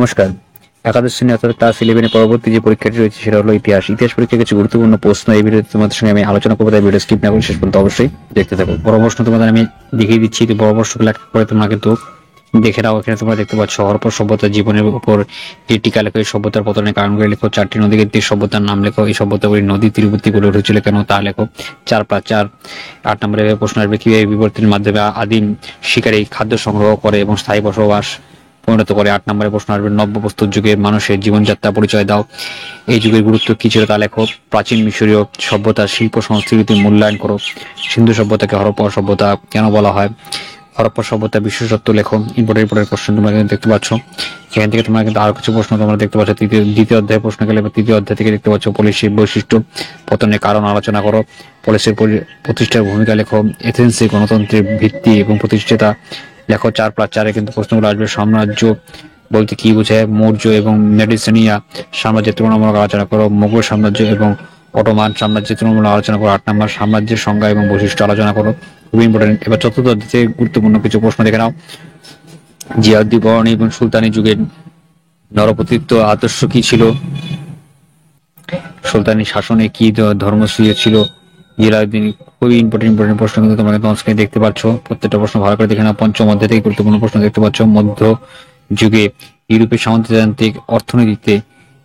নমস্কার। একাদশ শ্রেণী অর্থাৎ ক্লাস 11 পরবর্তী যে পরীক্ষাটি রয়েছে সেটা হলো ইতিহাস। ইতিহাস পরীক্ষার কিছু গুরুত্বপূর্ণ প্রশ্ন এই ভিডিওতে তোমাদের সঙ্গে আমি আলোচনা করবো, তাই ভিডিও স্কিপ না করে শেষ পর্যন্ত অবশ্যই দেখতে থাকো। বড় প্রশ্ন তোমাদের আমি দেখিয়ে দিচ্ছি, তো বড় প্রশ্নগুলো এক করে তোমরা কিন্তু দেখে নাও। এখানে তোমরা দেখতে পাচ্ছ হরপ্পা সভ্যতার জীবনের উপর এই টিকা লেখো, এই সভ্যতার পতনের কারণগুলি লেখো, 4টি নদী কেন্দ্রিক সভ্যতার নাম লেখো, এই সভ্যতাগুলি নদী তীরবর্তী গড়ে উঠেছিল কেন তা লেখো। 4+4 8 নম্বরে প্রশ্ন আসবে কিভাবে বিবর্তনের মাধ্যমে আদিম শিকারী খাদ্য সংগ্রহ করে এবং স্থায়ী বসবাস পরিণত করে। 8 নম্বরে প্রশ্ন আসবে নব্যপ্রস্তর যুগে মানুষের জীবনযাত্রা পরিচয় দাও, এই যুগের গুরুত্ব কি ছিল তা লেখো। প্রাচীন মিশরীয় সভ্যতার শিল্প সংস্কৃতি মূল্যায়ন করো। সিন্ধু সভ্যতাকে হরপ্পা সভ্যতা কেন বলা হয়, হরপ্পা সভ্যতার বিশেষত্ব লেখো। ইম্পর্টেন্ট কোশ্চেন তোমরা কিন্তু দেখতে পাচ্ছ। এখান থেকে তোমরা কিন্তু আরো কিছু প্রশ্ন তোমরা দেখতে পাচ্ছ। দ্বিতীয় অধ্যায় প্রশ্ন গেলে তৃতীয় অধ্যায় থেকে দেখতে পাচ্ছ পলিসির বৈশিষ্ট্য, পতনের কারণ আলোচনা করো, পলিসির প্রতিষ্ঠার ভূমিকা লেখো, এথেন্সে গণতন্ত্রের ভিত্তি এবং প্রতিষ্ঠাতা লেখো। 4+4 কিন্তু প্রশ্নগুলো আসবে। সাম্রাজ্য বলতে কি বোঝায়, মৌর্য এবং মেডিসিনিয়া সাম্রাজ্যের তুলনামূলক আলোচনা করো, মোগল সাম্রাজ্য এবং অটোমান সাম্রাজ্যের তুলনামূলক আলোচনা করো। 8 নম্বর সাম্রাজ্যের সংজ্ঞা এবং বৈশিষ্ট্য আলোচনা করো, খুবই ইম্পর্টেন্ট। এবার চতুর্থ অধ্যায়ে গুরুত্বপূর্ণ কিছু প্রশ্ন দেখে নাও। জিয়াউদ্দিন বরনী এবং সুলতানি যুগের নরপতিত্ব আদর্শ কি ছিল, সুলতানি শাসনে কি ধর্মসূয় ছিল, জিলাউদ্দিন। খুবই ইম্পর্টেন্ট প্রশ্ন কিন্তু তোমরা কিন্তু স্ক্রিনে দেখতে পাচ্ছ। প্রত্যেকটা প্রশ্ন ভালো করে দেখে নাও। পঞ্চম অধ্যায় থেকে গুরুত্বপূর্ণ প্রশ্ন দেখতে পাচ্ছ। মধ্য যুগে ইউরোপের সামন্ততান্ত্রিক অর্থনীতিতে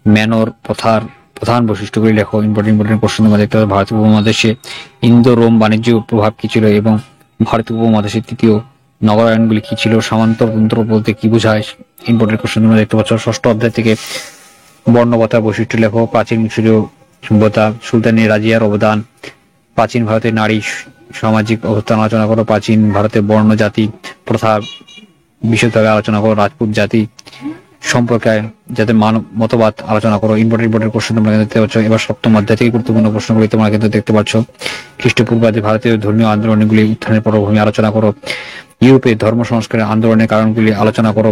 ম্যানর প্রথার প্রধান বৈশিষ্ট্যগুলি লেখো। ইম্পর্টেন্ট প্রশ্ন তোমরা দেখতে পাচ্ছ। ভারতীয় উপমহাদেশে ইন্দো রোম বাণিজ্য প্রভাব কি ছিল এবং ভারতীয় উপমহাদেশের তৃতীয় নগরায়নগুলি কি ছিল, সামন্ততন্ত্র বলতে কি বোঝায়। ইম্পর্টেন্ট প্রশ্ন তোমরা দেখতে পাচ্ছ। ষষ্ঠ অধ্যায় থেকে বর্ণবতার বৈশিষ্ট্য লেখো। প্রাচীন মিশরীয় সভ্যতা, সুলতানি রাজিয়ার অবদান, প্রাচীন ভারতের নারী সামাজিক অবস্থান আলোচনা করো, প্রাচীন ভারতের বর্ণ জাতি প্রথা বিশদভাবে আলোচনা করো, রাজপুত জাতি সম্পর্কে যাদের মতবাদ আলোচনা করো। ইম্পর্টেন্ট প্রশ্ন তোমরা দেখতে পাচ্ছ। এবার সপ্তম অধ্যায় থেকে গুরুত্বপূর্ণ প্রশ্নগুলি তোমরা কিন্তু দেখতে পাচ্ছ। খ্রিস্টপূর্বাব্দে ভারতীয় ধর্মীয় আন্দোলনগুলি উত্থানের পটভূমি আলোচনা করো, ইউরোপে ধর্ম সংস্কারের আন্দোলনের কারণগুলি আলোচনা করো,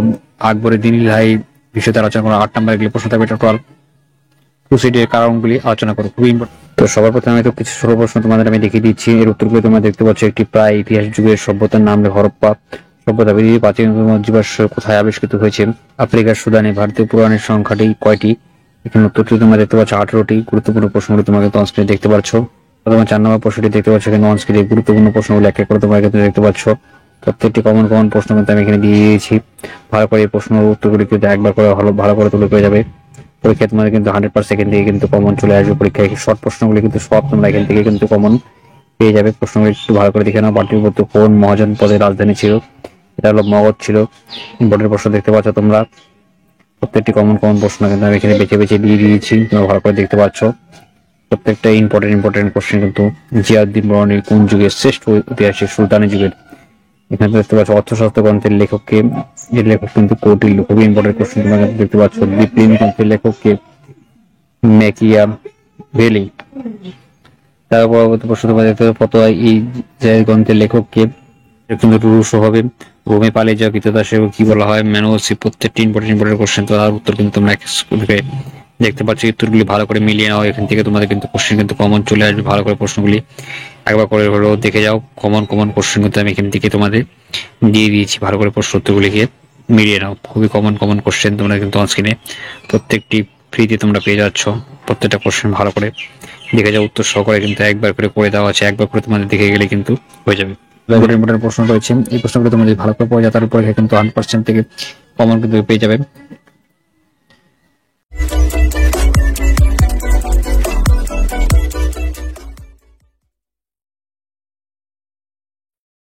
আকবরের দিনইলাহি বিষয়তে আলোচনা করো। 8 নম্বরে গেলে প্রশ্ন থাকবে টোটাল ক্রুসেডের কারণগুলি আলোচনা করো, খুবই ইম্পর্টেন্ট। তো সবার প্রথমে আমি তো কিছু ছোট প্রশ্ন তোমাদের আমি দেখিয়ে দিচ্ছি, এর উত্তরগুলো তোমরা দেখতে পাচ্ছ। একটি প্রায় ইতিহাস যুগের সভ্যতার নাম হরপ্পা সভ্যতা। পৃথিবীর প্রাচীনতম জীবাশ্ম কোথায় আবিষ্কৃত হয়েছে, আফ্রিকার সুদানে। ভারতীয় পুরাণের সংখ্যাটি কয়টি, এখানে উত্তরটি তোমরা দেখতে পাচ্ছ 18টি। গুরুত্বপূর্ণ প্রশ্নগুলি তোমাকে অন স্ক্রিনে দেখতে পাচ্ছ। প্রথমে 4 নম্বর প্রশ্নটি দেখতে পাচ্ছ এখানে অন স্ক্রিনে। গুরুত্বপূর্ণ প্রশ্নগুলো এক এক করে তোমরা কিন্তু দেখতে পাচ্ছ। প্রত্যেকটি কমন প্রশ্ন কিন্তু আমি এখানে দিয়ে দিয়েছি। ভালো করে এই প্রশ্নের উত্তরগুলি কিন্তু একবার করে ভালো করে তুলে পেয়ে যাবে। পরীক্ষায় তোমাদের কিন্তু 100% এখান থেকে কিন্তু কমন চলে আসবে। পরীক্ষায় শর্ট প্রশ্নগুলি কিন্তু সব তোমরা এখান থেকে কিন্তু কমন পেয়ে যাবে। প্রশ্নগুলি একটু ভালো করে দেখে নাও। পাটলিপুত্র কোন মহাজন পদের রাজধানী ছিল, এটা হলো মগধ ছিল। ইম্পর্টেন্ট প্রশ্ন দেখতে পাচ্ছ তোমরা। প্রত্যেকটি কমন প্রশ্ন কিন্তু আমি এখানে বেছে বেছে দিয়ে দিয়েছি, তোমরা ভালো করে দেখতে পাচ্ছ। প্রত্যেকটা ইম্পর্টেন্ট কোশ্চেন কিন্তু। জিয়াউদ্দিন বরনীর কোন যুগের শ্রেষ্ঠ ঐতিহাসিক, সুলতানি যুগের। এখানে দেখতে পাচ্ছ অর্থশাস্ত্র গ্রন্থের লেখককে, এর লেখক কিন্তু কৌটিল্য, খুবই ইম্পর্টেন্ট কোশ্চেন তোমরা দেখতে পাচ্ছ। বিপ্লিনী গ্রন্থের লেখককে ম্যাকিয়া ভেলি। তার পরবর্তী প্রশ্ন তোমরা দেখতে পাচ্ছ ফতোয়া এই গ্রন্থের লেখককে, কিন্তু রুশো হবে। রোমে পালিয়ে যাওয়া কৃতদাস কি বলা হয়, ম্যানোসি। প্রত্যেকটি ইম্পর্টেন্ট কোশ্চেন, তো তার উত্তর কিন্তু তোমরা দেখতে পাচ্ছ। উত্তরগুলি ভালো করে মিলিয়ে নাও, এখান থেকে তোমাদের কিন্তু কোশ্চেন কিন্তু কমন চলে আসবে। ভালো করে প্রশ্নগুলি একবার করে হলেও দেখে যাও। কমন কোশ্চেন কিন্তু আমি এখান থেকে তোমাদের দিয়ে দিয়েছি, ভালো করে প্রশ্ন উত্তরগুলিকে মিলিয়ে নাও। খুবই কমন কোশ্চেন তোমরা কিন্তু অনস্ক্রিনে প্রত্যেকটি ফ্রিতে তোমরা পেয়ে যাচ্ছ। প্রত্যেকটা কোশ্চেন ভালো করে দেখে যাও, উত্তর সহকারে কিন্তু একবার করে দেওয়া আছে। একবার করে তোমাদের দেখে গেলে কিন্তু হয়ে যাবে। ইম্পর্টেন্ট প্রশ্ন রয়েছে, এই প্রশ্নগুলো তোমরা যদি ভালো করে পড়ে যাও তার উপরে কিন্তু 100% থেকে কমন কিন্তু পেয়ে যাবে।